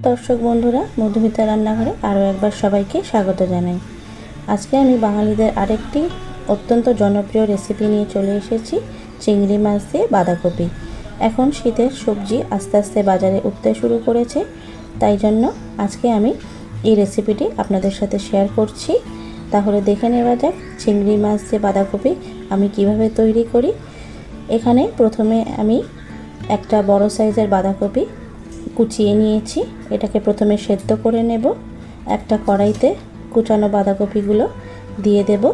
দর্শক বন্ধুরা, মধুমিতা রান্নাঘরে আরও একবার সবাইকে স্বাগত জানাই। আজকে আমি বাঙালিদের আরেকটি অত্যন্ত জনপ্রিয় রেসিপি নিয়ে চলে এসেছি, চিংড়ি মাছ দিয়ে বাঁধাকপি। এখন শীতের সবজি আস্তে আস্তে বাজারে উঠতে শুরু করেছে, তাই জন্য আজকে আমি এই রেসিপিটি আপনাদের সাথে শেয়ার করছি। তাহলে দেখে নেওয়া যাক চিংড়ি মাছ দিয়ে বাঁধাকপি আমি কিভাবে তৈরি করি। এখানে প্রথমে আমি একটা বড় সাইজের বাঁধাকপি কুচিয়ে নিয়েছি। এটাকে প্রথমে সেদ্ধ করে নেব। একটা কড়াইতে কুচানো বাঁধাকপিগুলো দিয়ে দেব।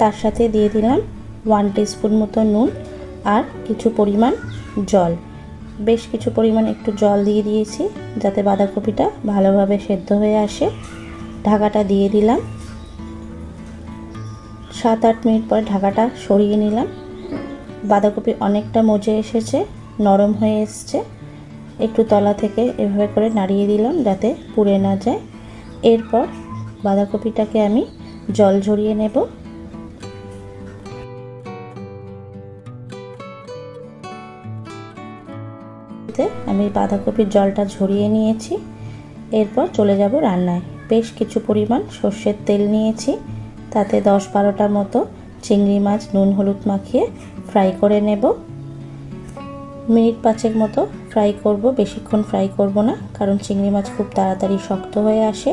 তার সাথে দিয়ে দিলাম 1 টিস্পুন মতো নুন আর কিছু পরিমাণ জল। বেশ কিছু পরিমাণ একটু জল দিয়ে দিয়েছি যাতে বাঁধাকপিটা ভালোভাবে সেদ্ধ হয়ে আসে। ঢাকাটা দিয়ে দিলাম। 7-8 মিনিট পর ঢাকাটা সরিয়ে নিলাম। বাঁধাকপি অনেকটা মজে এসেছে, নরম হয়ে এসছে। একটু তলা থেকে এভাবে করে নাড়িয়ে দিলাম যাতে পুড়ে না যায়। এরপর বাঁধাকপিটাকে আমি জল ঝরিয়ে নেব। আমি বাঁধাকপির জলটা ঝরিয়ে নিয়েছি। এরপর চলে যাব রান্নায়। বেশ কিছু পরিমাণ সর্ষের তেল নিয়েছি, তাতে 10-12টা মতো চিংড়ি মাছ নুন হলুদ মাখিয়ে ফ্রাই করে নেব। মিনিট 5 মতো ফ্রাই করব, বেশিক্ষণ ফ্রাই করব না, কারণ চিংড়ি মাছ খুব তাড়াতাড়ি শক্ত হয়ে আসে।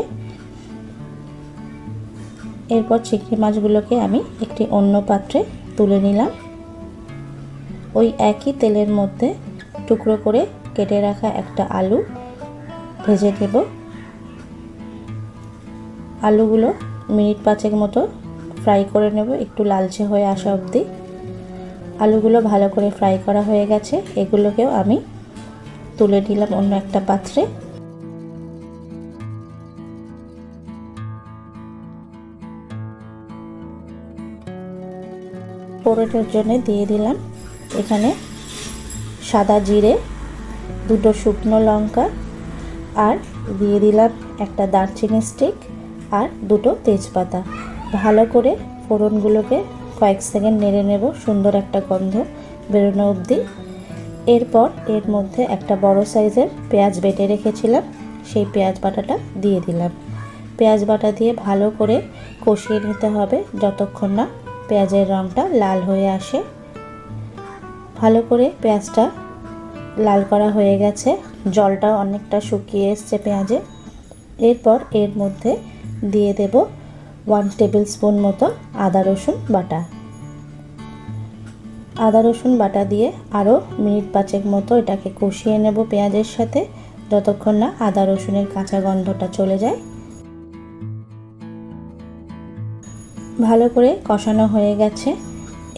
এরপর চিংড়ি মাছগুলোকে আমি একটি অন্য পাত্রে তুলে নিলাম। ওই একই তেলের মধ্যে টুকরো করে কেটে রাখা একটা আলু ভেজে নেব। আলুগুলো মিনিট 5 মতো ফ্রাই করে নেব, একটু লালচে হয়ে আসা অবধি। আলুগুলো ভালো করে ফ্রাই করা হয়ে গেছে। এগুলোকেও আমি তুলে নিলাম অন্য একটা পাত্রে। ফোড়নের জন্য দিয়ে দিলাম এখানে সাদা জিরে, 2টো শুকনো লঙ্কা, আর দিয়ে দিলাম একটা দারচিনি স্টিক আর 2টো তেজপাতা। ভালো করে ফোড়নগুলোকে কয়েক সেকেন্ড নেড়ে নেব, সুন্দর একটা গন্ধ বেরোনো অবধি। এরপর এর মধ্যে একটা বড় সাইজের পেঁয়াজ বেটে রেখেছিলাম, সেই পেঁয়াজ বাটাটা দিয়ে দিলাম। পেঁয়াজ বাটা দিয়ে ভালো করে কষিয়ে নিতে হবে যতক্ষণ না পেঁয়াজের রঙটা লাল হয়ে আসে। ভালো করে পেঁয়াজটা লাল করা হয়ে গেছে, জলটাও অনেকটা শুকিয়ে এসছে পেঁয়াজে। এরপর এর মধ্যে দিয়ে দেব 1 টেবিল স্পুন মতো আদা রসুন বাটা। আদা রসুন বাটা দিয়ে আরও মিনিট 5 মতো এটাকে কষিয়ে নেব পেঁয়াজের সাথে, যতক্ষণ না আদা রসুনের কাঁচা গন্ধটা চলে যায়। ভালো করে কষানো হয়ে গেছে।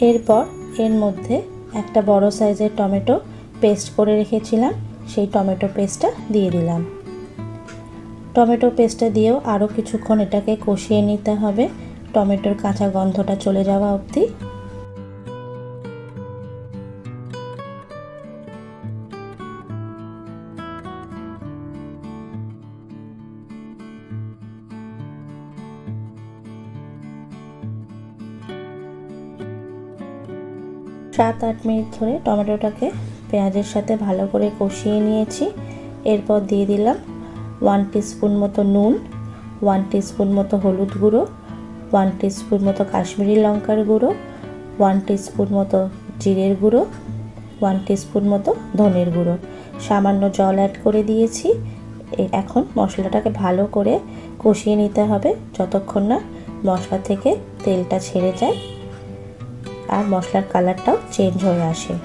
এরপর এর মধ্যে একটা বড় সাইজের টমেটো পেস্ট করে রেখেছিলাম, সেই টমেটো পেস্টটা দিয়ে দিলাম। টমেটো পেস্টটা দিয়েও আরও কিছুক্ষণ এটাকে কষিয়ে নিতে হবে, টমেটোর কাঁচা গন্ধটা চলে যাওয়া অবধি। সাত 8 মিনিট ধরে টমেটোটাকে পেঁয়াজের সাথে ভালো করে কষিয়ে নিয়েছি। এরপর দিয়ে দিলাম 1 টিস্পুন মতো নুন, 1 টিস্পুন মতো হলুদ গুঁড়ো, 1 টিস্পুন মতো কাশ্মীরি লঙ্কার গুঁড়ো, 1 টিস্পুন মতো জিরের গুঁড়ো, 1 টিস্পুন মতো ধনের গুঁড়ো। সামান্য জল অ্যাড করে দিয়েছি। এখন মশলাটাকে ভালো করে কষিয়ে নিতে হবে যতক্ষণ না মশলা থেকে তেলটা ছেড়ে যায় আর মশলার কালারটাও চেঞ্জ হয়ে আসে।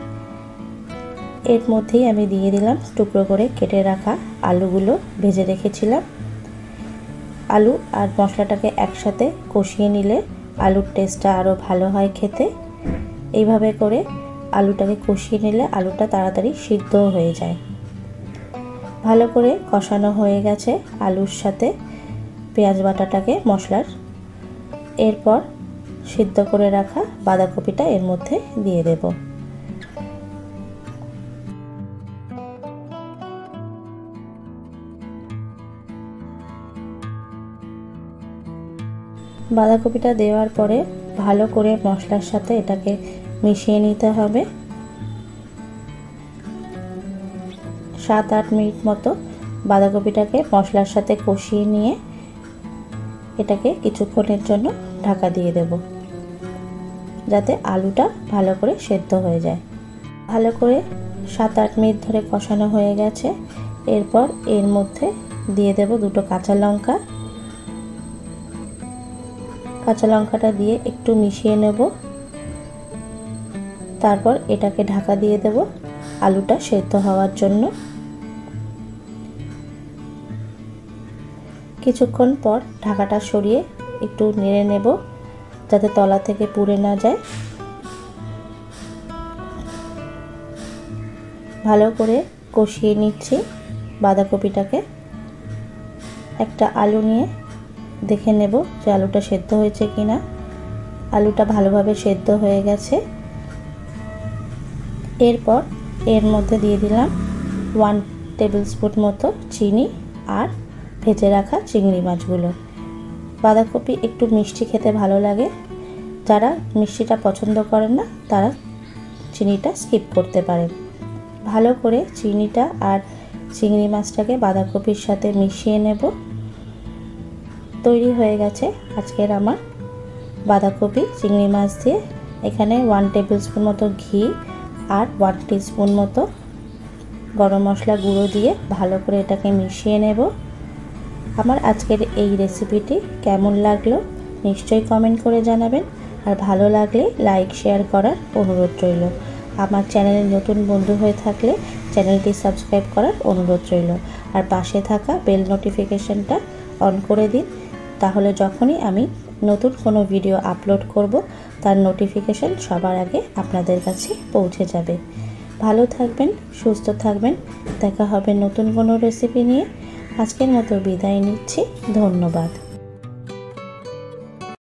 এর মধ্যেই আমি দিয়ে দিলাম টুকরো করে কেটে রাখা আলুগুলো ভেজে রেখেছিলাম। আলু আর মশলাটাকে একসাথে কষিয়ে নিলে আলুর টেস্টটা আরও ভালো হয় খেতে। এইভাবে করে আলুটাকে কষিয়ে নিলে আলুটা তাড়াতাড়ি সিদ্ধ হয়ে যায়। ভালো করে কষানো হয়ে গেছে আলুর সাথে পেঁয়াজ বাটাটাকে মশলার। এরপর সিদ্ধ করে রাখা বাঁধাকপিটা এর মধ্যে দিয়ে দেব। বাঁধাকপিটা দেওয়ার পরে ভালো করে মশলার সাথে এটাকে মিশিয়ে নিতে হবে। 7-8 মিনিট মতো বাঁধাকপিটাকে মশলার সাথে কষিয়ে নিয়ে এটাকে কিছুক্ষণের জন্য ঢাকা দিয়ে দেব, যাতে আলুটা ভালো করে সেদ্ধ হয়ে যায়। ভালো করে 7-8 মিনিট ধরে কষানো হয়ে গেছে। এরপর এর মধ্যে দিয়ে দেব 2টো কাঁচা লঙ্কা। কাঁচা লঙ্কাটা দিয়ে একটু মিশিয়ে নেব, তারপর এটাকে ঢাকা দিয়ে দেব আলুটা সেদ্ধ হওয়ার জন্য। কিছুক্ষণ পর ঢাকাটা সরিয়ে একটু নেড়ে নেব, যাতে তলা থেকে পুড়ে না যায়। ভালো করে কষিয়ে নিচ্ছি বাঁধাকপিটাকে। একটা আলু নিয়ে দেখে নেব যে আলুটা সেদ্ধ হয়েছে কিনা। আলুটা ভালোভাবে সেদ্ধ হয়ে গেছে। এরপর এর মধ্যে দিয়ে দিলাম 1 টেবিল স্পুন মতো চিনি আর ভেজে রাখা চিংড়ি মাছগুলো। বাঁধাকপি একটু মিষ্টি খেতে ভালো লাগে, যারা মিষ্টিটা পছন্দ করেন না তারা চিনিটা স্কিপ করতে পারেন। ভালো করে চিনিটা আর চিংড়ি মাছটাকে বাঁধাকপির সাথে মিশিয়ে নেব। তৈরি হয়ে গেছে আজকের আমার বাঁধাকপি চিংড়ি মাছ দিয়ে। এখানে 1 টেবিল স্পুন মতো ঘি আর 1 টিস্পুন মতো গরম মশলা গুঁড়ো দিয়ে ভালো করে এটাকে মিশিয়ে নেব। আমার আজকের এই রেসিপিটি কেমন লাগলো নিশ্চয়ই কমেন্ট করে জানাবেন, আর ভালো লাগলে লাইক শেয়ার করার অনুরোধ রইল। আমার চ্যানেলে নতুন বন্ধু হয়ে থাকলে চ্যানেলটি সাবস্ক্রাইব করার অনুরোধ রইল, আর পাশে থাকা বেল নোটিফিকেশনটা অন করে দিন, তাহলে যখনই আমি নতুন কোনো ভিডিও আপলোড করব তার নোটিফিকেশন সবার আগে আপনাদের কাছে পৌঁছে যাবে। ভালো থাকবেন, সুস্থ থাকবেন, দেখা হবে নতুন কোনো রেসিপি নিয়ে। আজকের মতো বিদায় নিচ্ছি, ধন্যবাদ।